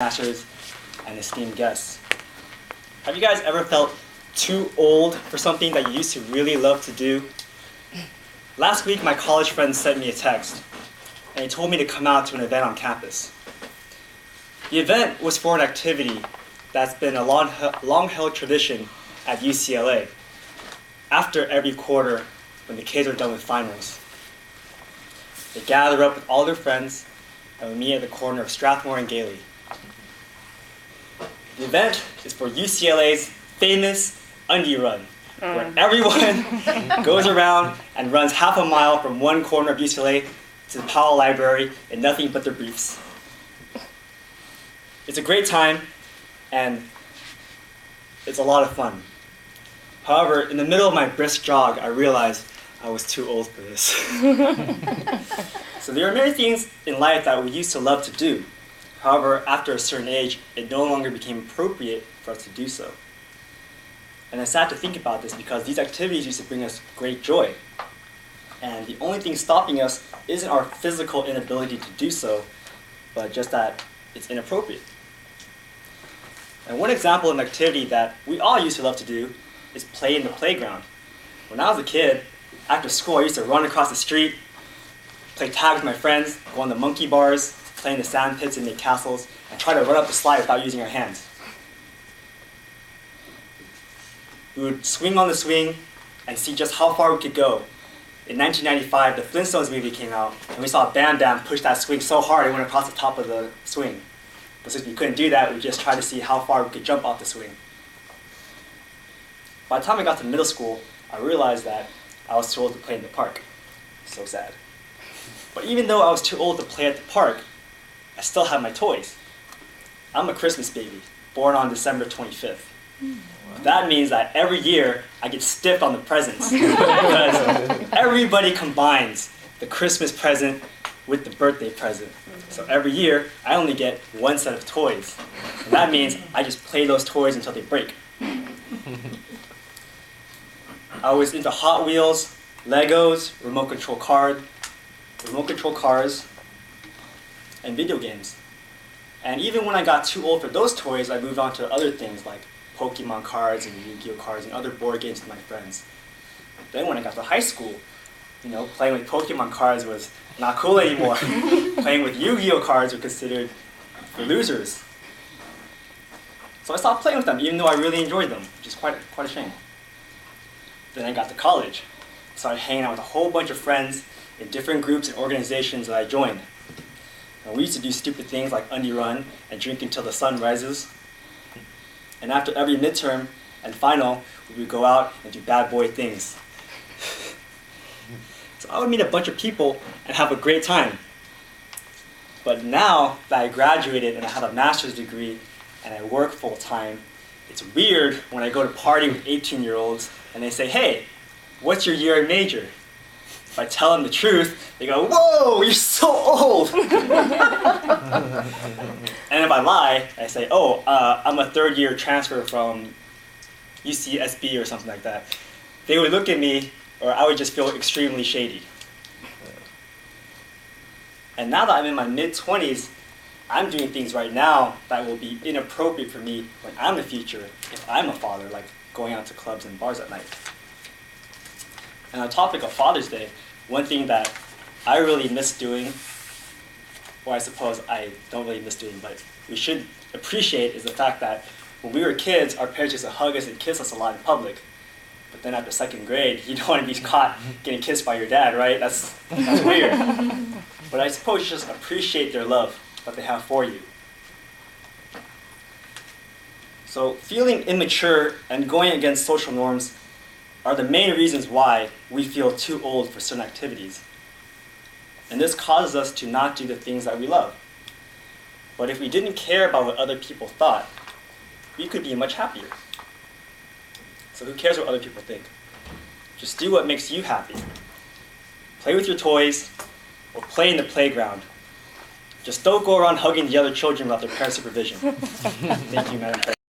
Toastmasters, and esteemed guests. Have you guys ever felt too old for something that you used to really love to do? Last week, my college friend sent me a text, and he told me to come out to an event on campus. The event was for an activity that's been a long-held tradition at UCLA after every quarter when the kids are done with finals. They gather up with all their friends and we meet at the corner of Strathmore and Gailey. The event is for UCLA's famous undie run, where everyone goes around and runs half a mile from one corner of UCLA to the Powell Library in nothing but their briefs. It's a great time, and it's a lot of fun. However, in the middle of my brisk jog, I realized I was too old for this. So there are many things in life that we used to love to do. However, after a certain age, it no longer became appropriate for us to do so. And it's sad to think about this because these activities used to bring us great joy. And the only thing stopping us isn't our physical inability to do so, but just that it's inappropriate. And one example of an activity that we all used to love to do is play in the playground. When I was a kid, after school I used to run across the street, play tag with my friends, go on the monkey bars, play in the sand pits and make castles, and try to run up the slide without using our hands. We would swing on the swing and see just how far we could go. In 1995, the Flintstones movie came out, and we saw Bam Bam push that swing so hard it went across the top of the swing. But since we couldn't do that, we just tried to see how far we could jump off the swing. By the time I got to middle school, I realized that I was too old to play in the park. So sad. But even though I was too old to play at the park, I still have my toys. I'm a Christmas baby, born on December 25th. That means that every year I get stiffed on the presents because everybody combines the Christmas present with the birthday present. So every year I only get one set of toys. And that means I just play those toys until they break. I was into Hot Wheels, Legos, remote control cars, and video games. And even when I got too old for those toys, I moved on to other things like Pokemon cards and Yu-Gi-Oh cards and other board games with my friends. Then when I got to high school, playing with Pokemon cards was not cool anymore. Playing with Yu-Gi-Oh cards were considered for losers. So I stopped playing with them, even though I really enjoyed them, which is quite a shame. Then I got to college. Started hanging out with a whole bunch of friends in different groups and organizations that I joined. And we used to do stupid things like undie run and drink until the sun rises. And after every midterm and final, we would go out and do bad boy things. So I would meet a bunch of people and have a great time. But now that I graduated and I have a master's degree and I work full time, it's weird when I go to party with 18-year-olds and they say, "Hey, what's your year and major?" If I tell them the truth, they go, "Whoa, you're so old!" And if I lie, I say, "Oh, I'm a third-year transfer from UCSB or something like that." They would look at me, or I would just feel extremely shady. And now that I'm in my mid-20s, I'm doing things right now that will be inappropriate for me when I'm in the future if I'm a father, like going out to clubs and bars at night. And on the topic of Father's Day, one thing that I really miss doing, or I suppose I don't really miss doing, but we should appreciate, is the fact that when we were kids, our parents used to hug us and kiss us a lot in public. But then after second grade, you don't want to be caught getting kissed by your dad, right? That's weird. But I suppose you just appreciate their love that they have for you. So feeling immature and going against social norms are the main reasons why we feel too old for certain activities. And this causes us to not do the things that we love. But if we didn't care about what other people thought, we could be much happier. So who cares what other people think? Just do what makes you happy. Play with your toys, or play in the playground. Just don't go around hugging the other children without their parents' supervision. Thank you, Madam President.